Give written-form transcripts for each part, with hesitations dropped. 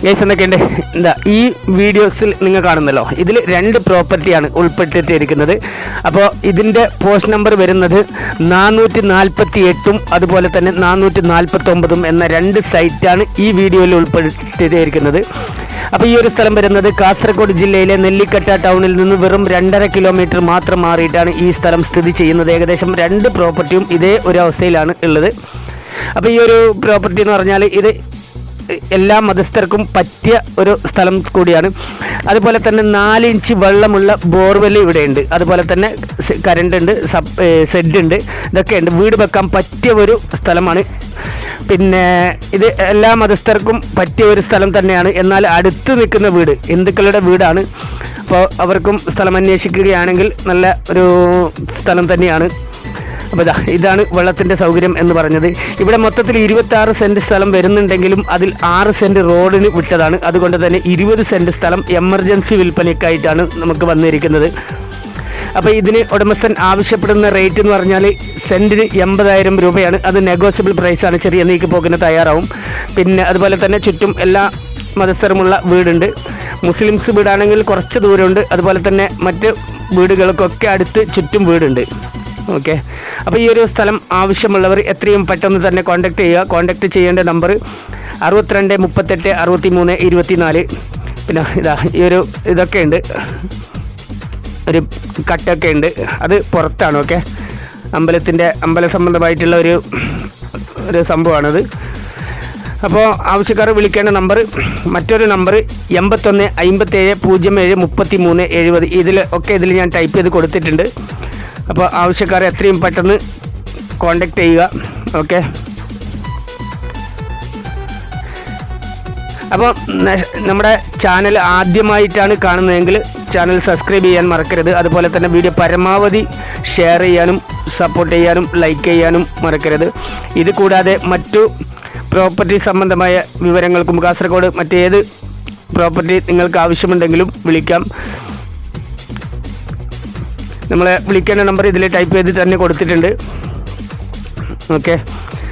Guys എന്തൊക്കെയുണ്ട്? എന്താ ഈ വീഡിയോസിൽ നിങ്ങൾ കാണുന്നല്ലോ, ഇതിൽ 2 പ്രോപ്പർട്ടിയാണ് ഉൾപ്പെട്ടിട്ടിരിക്കുന്നത്. അപ്പോൾ ഇതിൻ്റെ പോസ്റ്റ് നമ്പർ വരുന്നത് 448 അതുപോലെ തന്നെ 449 എന്ന 2 സൈറ്റാണ് ഈ വീഡിയോയിൽ ഉൾപ്പെട്ടിരിക്കുന്നത്. അപ്പോൾ ഈ ഒരു സ്ഥലം വരുന്നത് കാസർഗോഡ് ജില്ലയിലെ നെല്ലിക്കട്ട ടൗണിൽ നിന്ന് വെറും 2.5 കിലോമീറ്റർ മാത്രം മാറിയിട്ടാണ് ഈ സ്ഥലം സ്ഥിതി ചെയ്യുന്നത്. ഏകദേശം 2 പ്രോപ്പർട്ടിയും ഇതേ ഒരു അവസ്ഥയിലാണ് ഉള്ളത്. അപ്പോൾ ഈ ഒരു പ്രോപ്പർട്ടി എന്ന് പറഞ്ഞാൽ ഇത് എല്ലാ മതസ്ഥർക്കും പറ്റിയ ഒരു സ്ഥലം കൂടിയാണ്. അതുപോലെ തന്നെ 4 ഇഞ്ച് വെള്ളമുള്ള ബോർവെൽ ഇവിടെയുണ്ട്. അതുപോലെ തന്നെ കറണ്ട് ഉണ്ട്, സെഡ് ഉണ്ട്, ഇതൊക്കെ ഉണ്ട്. വീട് വെക്കാൻ പറ്റിയ ഒരു സ്ഥലമാണ്. പിന്നെ ഇത് എല്ലാ മതസ്ഥർക്കും പറ്റിയ ഒരു സ്ഥലം തന്നെയാണ്. എന്നാൽ അടുത്ത് നിൽക്കുന്ന വീട് ഹിന്ദുക്കളുടെ വീടാണ്. അപ്പോൾ അവർക്കും സ്ഥലം അന്വേഷിക്കുകയാണെങ്കിൽ നല്ല ഒരു സ്ഥലം തന്നെയാണ്. അപ്പോൾ ഇതാണ് വെള്ളത്തിൻ്റെ സൗകര്യം എന്ന് പറഞ്ഞത്. ഇവിടെ മൊത്തത്തിൽ 26 സെൻറ്റ് സ്ഥലം വരുന്നുണ്ടെങ്കിലും അതിൽ 6 സെൻറ്റ് റോഡിന് വിട്ടതാണ്. അതുകൊണ്ട് തന്നെ 20 സെൻറ്റ് സ്ഥലം എമർജൻസി വിൽപ്പനയ്ക്കായിട്ടാണ് നമുക്ക് വന്നിരിക്കുന്നത്. അപ്പോൾ ഇതിന് ഉടമസ്ഥൻ ആവശ്യപ്പെടുന്ന റേറ്റ് എന്ന് പറഞ്ഞാൽ സെൻറ്റിന് 80,000 രൂപയാണ്. അത് നെഗോഷ്യബിൾ പ്രൈസാണ്. ചെറിയ നീക്ക് പോക്കിന് തയ്യാറാവും. പിന്നെ അതുപോലെ തന്നെ ചുറ്റും എല്ലാ മതസ്ഥരുമുള്ള വീടുണ്ട്. മുസ്ലിംസ് വീടാണെങ്കിൽ കുറച്ച് ദൂരമുണ്ട്. അതുപോലെ തന്നെ മറ്റ് വീടുകൾക്കൊക്കെ അടുത്ത് ചുറ്റും വീടുണ്ട്. ഓക്കെ, അപ്പോൾ ഈ ഒരു സ്ഥലം ആവശ്യമുള്ളവർ എത്രയും പെട്ടെന്ന് തന്നെ കോൺടാക്റ്റ് ചെയ്യുക. കോൺടാക്റ്റ് ചെയ്യേണ്ട നമ്പർ 62 38 63 24. പിന്നെ ഈ ഒരു ഇതൊക്കെ ഉണ്ട്, ഒരു കട്ടൊക്കെ ഉണ്ട്, അത് പുറത്താണ്. ഓക്കെ, അമ്പല സംബന്ധമായിട്ടുള്ള ഒരു സംഭവമാണത്. അപ്പോൾ ആവശ്യക്കാർ വിളിക്കേണ്ട നമ്പർ, മറ്റൊരു നമ്പർ 81 57 07 33 70. ഇതിൽ ഞാൻ ടൈപ്പ് ചെയ്ത് കൊടുത്തിട്ടുണ്ട്. അപ്പോൾ ആവശ്യക്കാർ എത്രയും പെട്ടെന്ന് കോൺടാക്റ്റ് ചെയ്യുക. ഓക്കെ, അപ്പോൾ നമ്മുടെ ചാനൽ ആദ്യമായിട്ടാണ് കാണുന്നതെങ്കിൽ ചാനൽ സബ്സ്ക്രൈബ് ചെയ്യാൻ മറക്കരുത്. അതുപോലെ തന്നെ വീഡിയോ പരമാവധി ഷെയർ ചെയ്യാനും സപ്പോർട്ട് ചെയ്യാനും ലൈക്ക് ചെയ്യാനും മറക്കരുത്. ഇത് കൂടാതെ മറ്റു പ്രോപ്പർട്ടി സംബന്ധമായ വിവരങ്ങൾക്കും കാസർഗോഡ് മറ്റേത് പ്രോപ്പർട്ടി നിങ്ങൾക്ക് ആവശ്യമുണ്ടെങ്കിലും വിളിക്കാം. നമ്മളെ വിളിക്കേണ്ട നമ്പർ ഇതിൽ ടൈപ്പ് ചെയ്ത് തന്നെ കൊടുത്തിട്ടുണ്ട്. ഓക്കെ,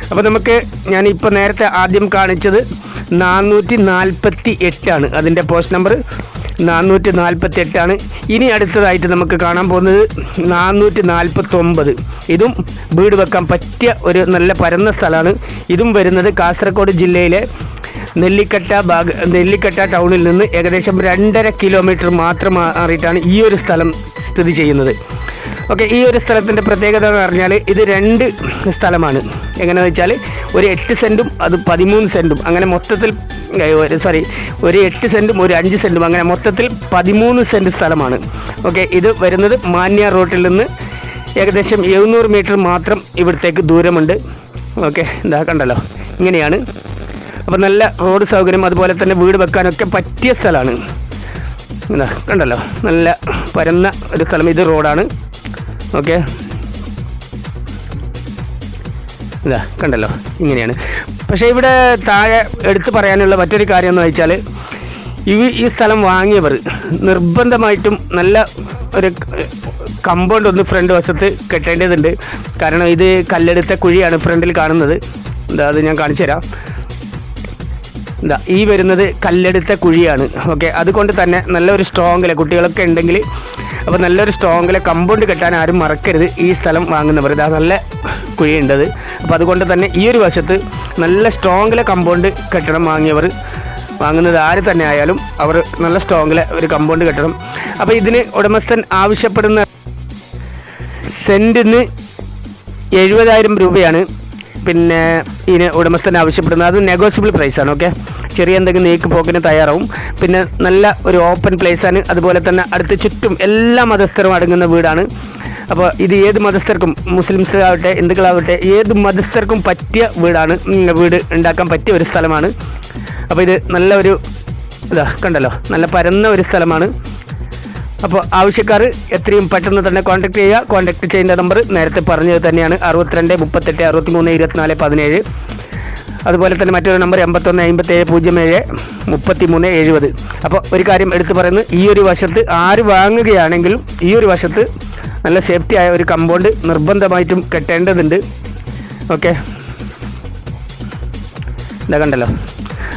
അപ്പോൾ നമുക്ക് ഞാനിപ്പോൾ നേരത്തെ ആദ്യം കാണിച്ചത് 448 ആണ്. അതിൻ്റെ പോസ്റ്റ് നമ്പർ 448 ആണ്. ഇനി അടുത്തതായിട്ട് നമുക്ക് കാണാൻ പോകുന്നത് 449. ഇതും വീട് വെക്കാൻ പറ്റിയ ഒരു നല്ല പരന്ന സ്ഥലമാണ്. ഇതും വരുന്നത് കാസർഗോഡ് ജില്ലയിലെ നെല്ലിക്കട്ട ടൗണിൽ നിന്ന് ഏകദേശം 2.5 കിലോമീറ്റർ മാത്രം മാറിയിട്ടാണ് ഈ ഒരു സ്ഥലം സ്ഥിതി ചെയ്യുന്നത്. ഓക്കെ, ഈ ഒരു സ്ഥലത്തിൻ്റെ പ്രത്യേകത എന്ന് പറഞ്ഞാൽ ഇത് 2 സ്ഥലമാണ്. എങ്ങനെയാണെന്ന് വെച്ചാൽ ഒരു 8 സെൻറ്റും അത് 13 സെൻറ്റും അങ്ങനെ മൊത്തത്തിൽ ഒരു 8 സെൻറ്റും ഒരു 5 സെൻറ്റും അങ്ങനെ മൊത്തത്തിൽ 13 സെൻറ്റ് സ്ഥലമാണ്. ഓക്കെ, ഇത് വരുന്നത് മാന്യ റോട്ടിൽ നിന്ന് ഏകദേശം 700 മീറ്റർ മാത്രം ഇവിടത്തേക്ക് ദൂരമുണ്ട്. ഓക്കെ, ഇതാ കണ്ടല്ലോ, ഇങ്ങനെയാണ്. അപ്പോൾ നല്ല റോഡ് സൗകര്യം അതുപോലെ തന്നെ വീട് വെക്കാനൊക്കെ പറ്റിയ സ്ഥലമാണ്. ഇതാ കണ്ടല്ലോ, നല്ല പരന്ന ഒരു സ്ഥലം. ഇത് റോഡാണ്. ഓക്കെ, ഇതാ കണ്ടല്ലോ, ഇങ്ങനെയാണ്. പക്ഷേ ഇവിടെ താഴെ എടുത്തു പറയാനുള്ള മറ്റൊരു കാര്യം എന്ന് വെച്ചാൽ ഈ സ്ഥലം വാങ്ങിയവർ നിർബന്ധമായിട്ടും നല്ല ഒരു കമ്പൗണ്ട് ഒന്ന് ഫ്രണ്ട് വശത്ത് കെട്ടേണ്ടതുണ്ട്. കാരണം ഇത് കല്ലെടുത്ത കുഴിയാണ് ഫ്രണ്ടിൽ കാണുന്നത്. അത് ഞാൻ കാണിച്ചു തരാം. ഈ വരുന്നത് കല്ലെടുത്ത കുഴിയാണ്. ഓക്കെ, അതുകൊണ്ട് തന്നെ നല്ലൊരു സ്ട്രോങ്ങിലെ കുട്ടികളൊക്കെ ഉണ്ടെങ്കിൽ അപ്പോൾ നല്ലൊരു സ്ട്രോങ്ങിലെ കമ്പൗണ്ട് കെട്ടാൻ ആരും മറക്കരുത്. ഈ സ്ഥലം വാങ്ങുന്നവർ നല്ല കുഴിയുണ്ടത്. അപ്പോൾ അതുകൊണ്ട് തന്നെ ഈ ഒരു വശത്ത് നല്ല സ്ട്രോങ്ങിലെ കമ്പൗണ്ട് കെട്ടണം. വാങ്ങുന്നത് ആര് തന്നെ ആയാലും അവർ നല്ല സ്ട്രോങ്ങിലെ ഒരു കമ്പൗണ്ട് കെട്ടണം. അപ്പോൾ ഇതിന് ഉടമസ്ഥൻ ആവശ്യപ്പെടുന്ന സെൻറ്റിന് 70,000 രൂപയാണ്. പിന്നെ ഇതിന് ഉടമസ്ഥൻ ആവശ്യപ്പെടുന്നത് അത് നെഗോഷ്യബിൾ പ്രൈസാണ്. ഓക്കെ, ചെറിയ എന്തെങ്കിലും നീക്ക് പോക്കിന് തയ്യാറാവും. പിന്നെ നല്ല ഒരു ഓപ്പൺ പ്ലേസാണ്. അതുപോലെ തന്നെ അടുത്ത് ചുറ്റും എല്ലാ മതസ്ഥരും അടങ്ങുന്ന വീടാണ്. അപ്പോൾ ഇത് ഏത് മതസ്ഥർക്കും, മുസ്ലിംസ് ആവട്ടെ ഹിന്ദുക്കളാവട്ടെ, ഏത് മതസ്ഥർക്കും പറ്റിയ വീടാണ്. വീട് ഉണ്ടാക്കാൻ പറ്റിയ ഒരു സ്ഥലമാണ്. അപ്പോൾ ഇത് നല്ല ഒരു കണ്ടല്ലോ, നല്ല പരന്ന ഒരു സ്ഥലമാണ്. അപ്പോൾ ആവശ്യക്കാർ എത്രയും പെട്ടെന്ന് തന്നെ കോൺടാക്റ്റ് ചെയ്യുക. കോൺടാക്റ്റ് ചെയ്യേണ്ട നമ്പർ നേരത്തെ പറഞ്ഞത് തന്നെയാണ് 62 38 63 24 17. അതുപോലെ തന്നെ മറ്റൊരു നമ്പർ 81 57 07 33 70. അപ്പോൾ ഒരു കാര്യം എടുത്തു പറയുന്നത്, ഈ ഒരു വശത്ത് ആര് വാങ്ങുകയാണെങ്കിലും ഈ ഒരു വശത്ത് നല്ല സേഫ്റ്റി ആയ ഒരു കമ്പൗണ്ട് നിർബന്ധമായിട്ടും കെട്ടേണ്ടതുണ്ട്. ഓക്കെ, ഇതാ കണ്ടല്ലോ.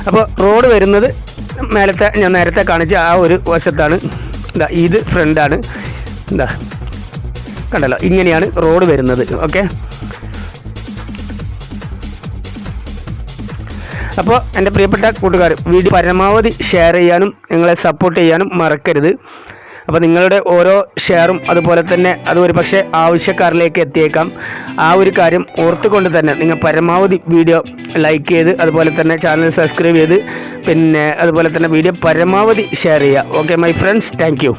അപ്പോൾ റോഡ് വരുന്നത് മേലത്തെ ഞാൻ നേരത്തെ കാണിച്ച ആ ഒരു വശത്താണ്. എന്താ ഇത് ഫ്രണ്ടാണ്. എന്താ കണ്ടല്ലോ, ഇങ്ങനെയാണ് റോഡ് വരുന്നത്. ഓക്കെ, അപ്പോൾ എൻ്റെ പ്രിയപ്പെട്ട കൂട്ടുകാർ, വീഡിയോ പരമാവധി ഷെയർ ചെയ്യാനും നിങ്ങളെ സപ്പോർട്ട് ചെയ്യാനും മറക്കരുത്. അപ്പോൾ നിങ്ങളുടെ ഓരോ ഷെയറും അതുപോലെ തന്നെ അത് ഒരു പക്ഷേ ആവശ്യക്കാരിലേക്ക് എത്തിയേക്കാം. ആ ഒരു കാര്യം ഓർത്തുകൊണ്ട് തന്നെ നിങ്ങൾ പരമാവധി വീഡിയോ ലൈക്ക് ചെയ്ത് അതുപോലെ തന്നെ ചാനൽ സബ്സ്ക്രൈബ് ചെയ്ത് പിന്നെ അതുപോലെ തന്നെ വീഡിയോ പരമാവധി ഷെയർ ചെയ്യുക. Okay my friends, thank you.